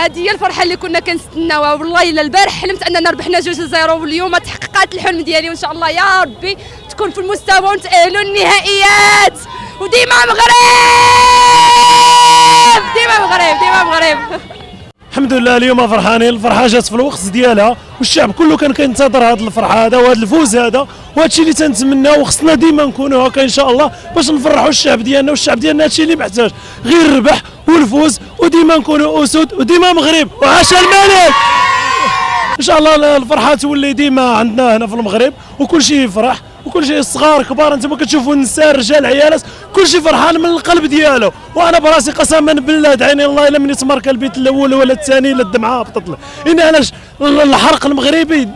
هذه هي الفرحه اللي كنا كنستناوها. والله الا البارح حلمت اننا ربحنا 2-0 واليوم تحققت الحلم ديالي، وان شاء الله يا ربي تكون في المستوى ونتاهلوا النهائيات. وديما مغرب، ديما مغرب، ديما مغرب. الحمد لله اليوم فرحانين، الفرحه جات في الوقت ديالها والشعب كله كان كينتظر هذه الفرحه هذا وهذا الفوز هذا، وهذا الشيء اللي تنتمناه وخصنا ديما نكونوا هكا ان شاء الله باش نفرحوا الشعب ديالنا، والشعب ديالنا هذا الشيء اللي محتاج، غير الربح والفوز وديما نكونوا اسود وديما مغرب وعاش الملك. ان شاء الله الفرحه تولي ديما عندنا هنا في المغرب وكل شيء يفرح وكل شيء صغار كبار، انتم كتشوفوا النساء رجال عيالات كل شيء فرحان من القلب ديالو. وانا براسي قسما بالله دعيني الله الا مني تمارك البيت الاول ولا الثاني الا الدمعه هبطت له. ان علاش الحرق المغربي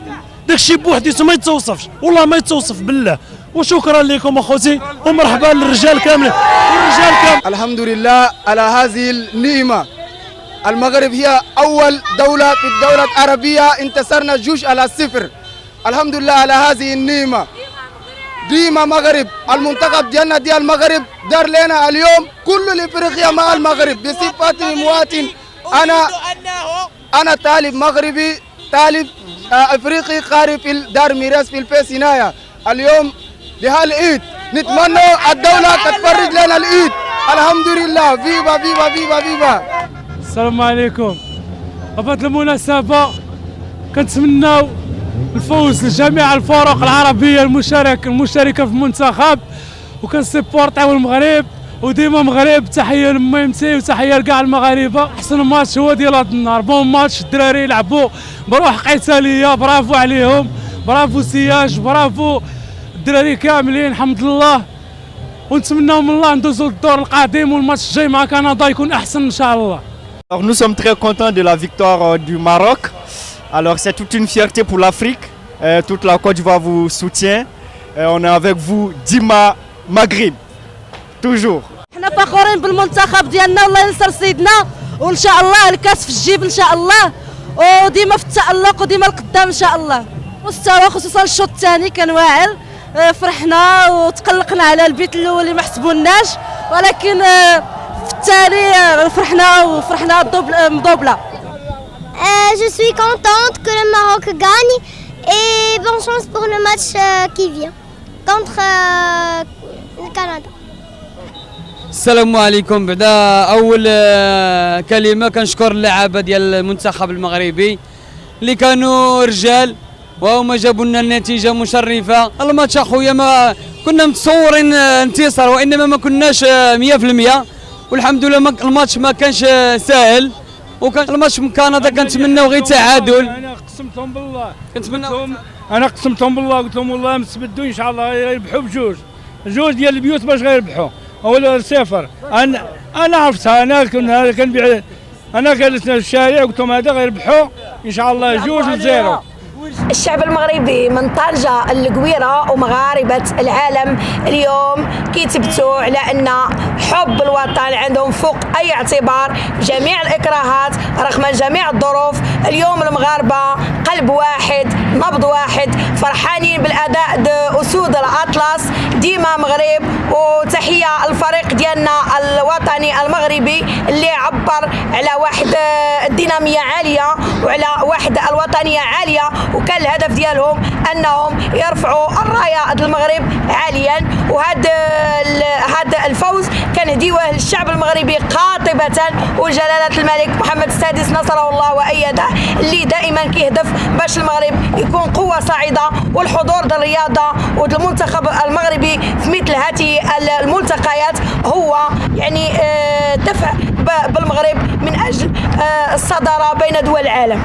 داكشي بوحديته ما يتوصفش، والله ما يتوصف بالله. وشكرا لكم اخوتي ومرحبا للرجال كاملين والرجال كامل. الحمد لله على هذه النعمه. المغرب هي اول دوله في الدوله العربيه انتصرنا 2-0. الحمد لله على هذه النعمه. ديما مغرب. المنتخب ديالنا ديال المغرب دار لنا اليوم كل الافريقيا مع المغرب بصفتي مواطن. انا طالب مغربي، طالب افريقي قاري في دار ميراث في الفيسينايا. اليوم لها العيد، نتمنى الدوله تتفرج لنا العيد. الحمد لله. فيفا فيفا فيفا فيفا. السلام عليكم. بهذه المناسبه كنتمناو الفوز لجميع الفرق العربيه المشاركه في المنتخب، وكنسيبورتيو المغرب وديما مغرب. تحيه لميمتي وتحيه لكاع المغاربه. احسن ماتش هو ديال هذا النهار، بون ماتش. الدراري يلعبوا بروح قتاليه، برافو عليهم، برافو سياج، برافو الدراري كاملين. الحمد لله ونتمناو من الله ندوزو للدور القادم والماتش الجاي مع كندا يكون احسن ان شاء الله. Alors nous sommes très contents de la victoire du Maroc. Alors c'est toute une fierté pour l'Afrique. Toute la Côte d'Ivoire vous soutient. On est avec vous Dima Maghreb. Toujours. احنا فخورين بالمنتخب ديالنا، والله ينصر سيدنا، وان شاء الله الكاس في الجيب ان شاء الله، وديما في التألق وديما القدام ان شاء الله. مستوى خصوصا الشوط الثاني كان واعر، فرحنا وتقلقنا على البيت الاول اللي ما حسبوناش، ولكن في الثاني فرحنا وفرحنا مدوبله. Je suis contente que le Maroc gagne et bonne chance pour le match qui vient contre le Canada. السلام عليكم. بعدا اول كلمه كنشكر اللعابه ديال المنتخب المغربي اللي كانوا رجال وهما جابوا لنا النتيجه مشرفه. الماتش اخويا ما كنا متصورين انتصار وانما ما كناش 100%، والحمد لله الماتش ما كانش سهل، وكان الماتش من كندا كنتمناو غير تعادل. انا قسمتهم بالله، انا قسمتهم بالله قلت لهم والله نتبدوا ان شاء الله يربحوا بجوج ديال البيوت باش غيربحوا ولا 0. انا عرفتها، انا كنبيع، انا جلسنا في الشارع قلت لهم هذا غيربحوا ان شاء الله 2-0. الشعب المغربي من طنجة القويرة ومغاربة العالم اليوم كيتبتوا على أن حب الوطن عندهم فوق أي اعتبار. جميع الإكراهات رغم جميع الظروف، اليوم المغاربة قلب واحد نبض واحد، فرحانين بالأداء أسود الأطلس. ديما مغرب. وتحية الفريق ديالنا الوطني المغربي اللي عبر على واحد الدينامية عالية وعلى واحد الوطنية عالية، وكان الهدف ديالهم انهم يرفعوا الرايه المغرب عاليا. وهذا الفوز كنهديوه للشعب المغربي قاطبه، وجلاله الملك محمد السادس نصره الله وايده، اللي دائما كيهدف باش المغرب يكون قوه صاعده. والحضور ديال الرياضه والمنتخب المغربي في مثل هذه الملتقيات هو يعني دفع بالمغرب من اجل الصداره بين دول العالم.